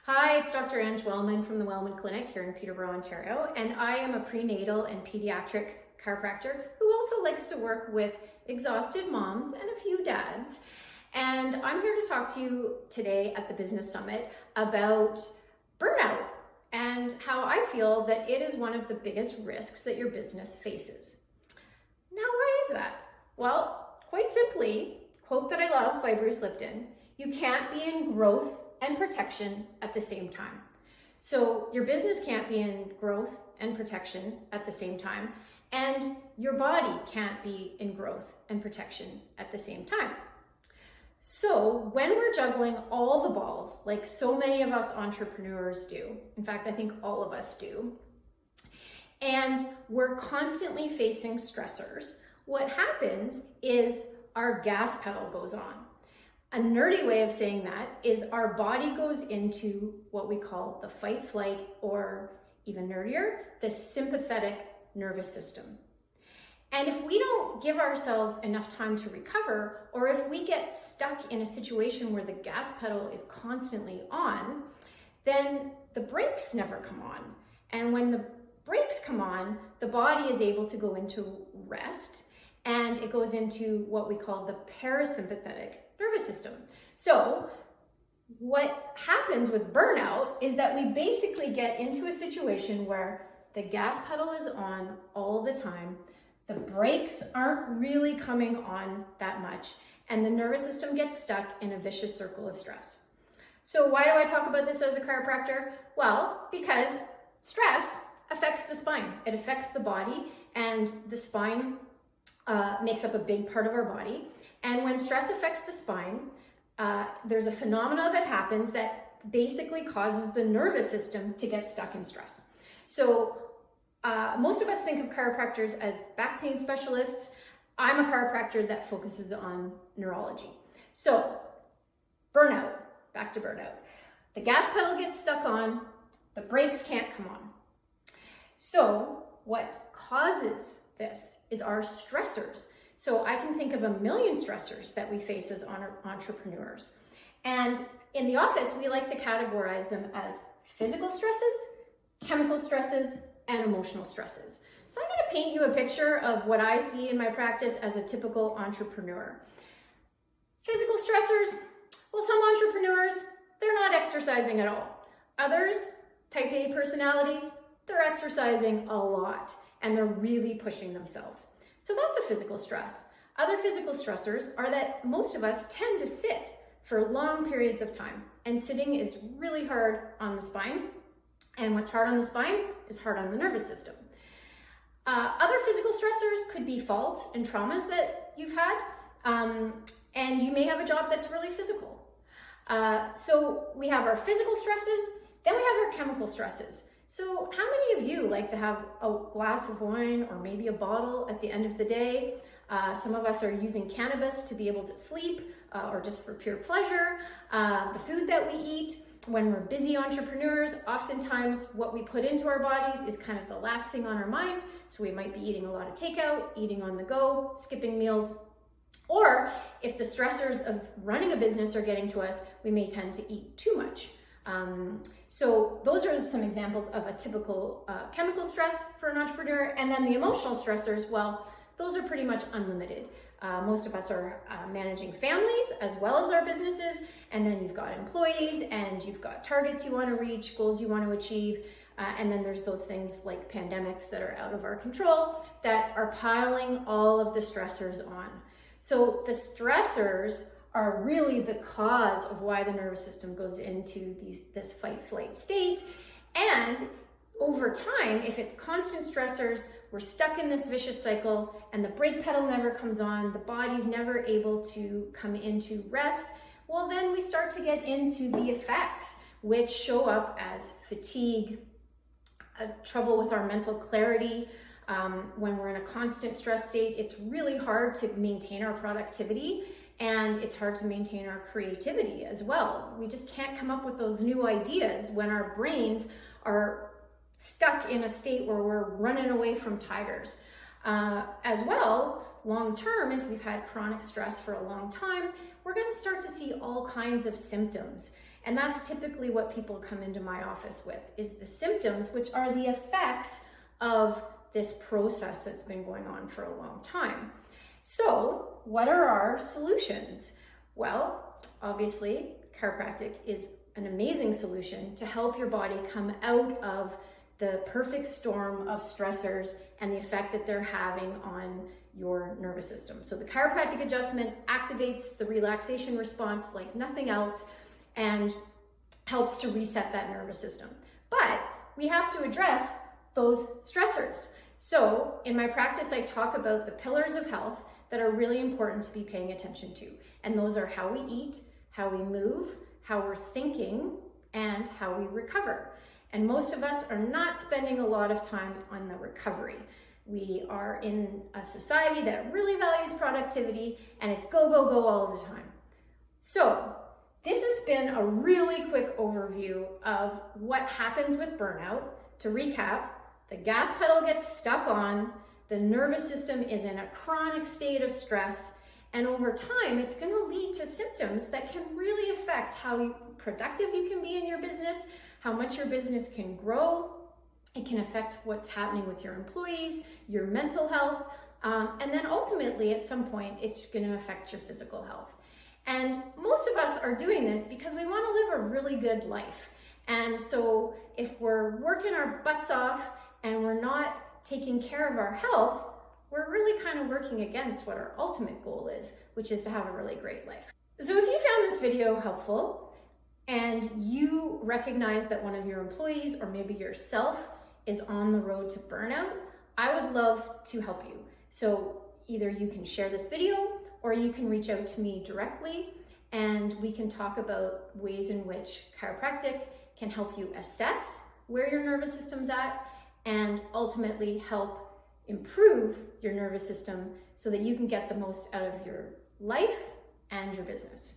Hi, it's Dr. Ange Wellman from the Wellman Clinic here in Peterborough, Ontario, and I am a prenatal and pediatric chiropractor who also likes to work with exhausted moms and a few dads. And I'm here to talk to you today at the Business Summit about burnout and how I feel that it is one of the biggest risks that your business faces. Now, why is that? Well, quite simply, quote that I love by Bruce Lipton, you can't be in growth and protection at the same time. So your business can't be in growth and protection at the same time, and your body can't be in growth and protection at the same time. So when we're juggling all the balls, like so many of us entrepreneurs do, in fact, I think all of us do, and we're constantly facing stressors, what happens is our gas pedal goes on. A nerdy way of saying that is our body goes into what we call the fight, flight, or even nerdier, the sympathetic nervous system. And if we don't give ourselves enough time to recover, or if we get stuck in a situation where the gas pedal is constantly on, then the brakes never come on. And when the brakes come on, the body is able to go into rest, and it goes into what we call the parasympathetic nervous system. So what happens with burnout is that we basically get into a situation where the gas pedal is on all the time, the brakes aren't really coming on that much, and the nervous system gets stuck in a vicious circle of stress. So why do I talk about this as a chiropractor? Well, because stress affects the spine. It affects the body, and the spine makes up a big part of our body. And when stress affects the spine, there's a phenomena that happens that basically causes the nervous system to get stuck in stress. So most of us think of chiropractors as back pain specialists. I'm a chiropractor that focuses on neurology. So burnout, back to burnout. The gas pedal gets stuck on, the brakes can't come on. So what causes this is our stressors. So I can think of a million stressors that we face as entrepreneurs. And in the office, we like to categorize them as physical stresses, chemical stresses, and emotional stresses. So I'm going to paint you a picture of what I see in my practice as a typical entrepreneur. Physical stressors, well, some entrepreneurs, they're not exercising at all. Others, type A personalities, they're exercising a lot and they're really pushing themselves. So that's a physical stress. Other physical stressors are that most of us tend to sit for long periods of time, and sitting is really hard on the spine. And what's hard on the spine is hard on the nervous system. Other physical stressors could be falls and traumas that you've had, and you may have a job that's really physical. So we have our physical stresses, then we have our chemical stresses. So how many of you like to have a glass of wine or maybe a bottle at the end of the day? Some of us are using cannabis to be able to sleep or just for pure pleasure. The food that we eat when we're busy entrepreneurs, oftentimes what we put into our bodies is kind of the last thing on our mind. So we might be eating a lot of takeout, eating on the go, skipping meals. Or if the stressors of running a business are getting to us, we may tend to eat too much. So those are some examples of a typical chemical stress for an entrepreneur. And then the emotional stressors, well, those are pretty much unlimited. Most of us are managing families as well as our businesses. And then you've got employees and you've got targets you want to reach, goals you want to achieve. And then there's those things like pandemics that are out of our control that are piling all of the stressors on. So the stressors are really the cause of why the nervous system goes into this fight-flight state. And over time, if it's constant stressors, we're stuck in this vicious cycle and the brake pedal never comes on, the body's never able to come into rest, well, then we start to get into the effects, which show up as fatigue, trouble with our mental clarity. When we're in a constant stress state, it's really hard to maintain our productivity. And it's hard to maintain our creativity as well. We just can't come up with those new ideas when our brains are stuck in a state where we're running away from tigers. As well, long term, if we've had chronic stress for a long time, we're going to start to see all kinds of symptoms. And that's typically what people come into my office with, is the symptoms, which are the effects of this process that's been going on for a long time. So what are our solutions? Well, obviously, chiropractic is an amazing solution to help your body come out of the perfect storm of stressors and the effect that they're having on your nervous system. So the chiropractic adjustment activates the relaxation response like nothing else and helps to reset that nervous system. But we have to address those stressors. So in my practice, I talk about the pillars of health that are really important to be paying attention to. And those are how we eat, how we move, how we're thinking, and how we recover. And most of us are not spending a lot of time on the recovery. We are in a society that really values productivity, and it's go, go, go all the time. So this has been a really quick overview of what happens with burnout. To recap, the gas pedal gets stuck on, the nervous system is in a chronic state of stress, and over time, it's going to lead to symptoms that can really affect how productive you can be in your business, how much your business can grow. It can affect what's happening with your employees, your mental health, and then ultimately at some point, it's going to affect your physical health. And most of us are doing this because we want to live a really good life. And so if we're working our butts off and we're not taking care of our health, we're really kind of working against what our ultimate goal is, which is to have a really great life. So if you found this video helpful and you recognize that one of your employees or maybe yourself is on the road to burnout, I would love to help you. So either you can share this video or you can reach out to me directly and we can talk about ways in which chiropractic can help you assess where your nervous system's at and ultimately help improve your nervous system so that you can get the most out of your life and your business.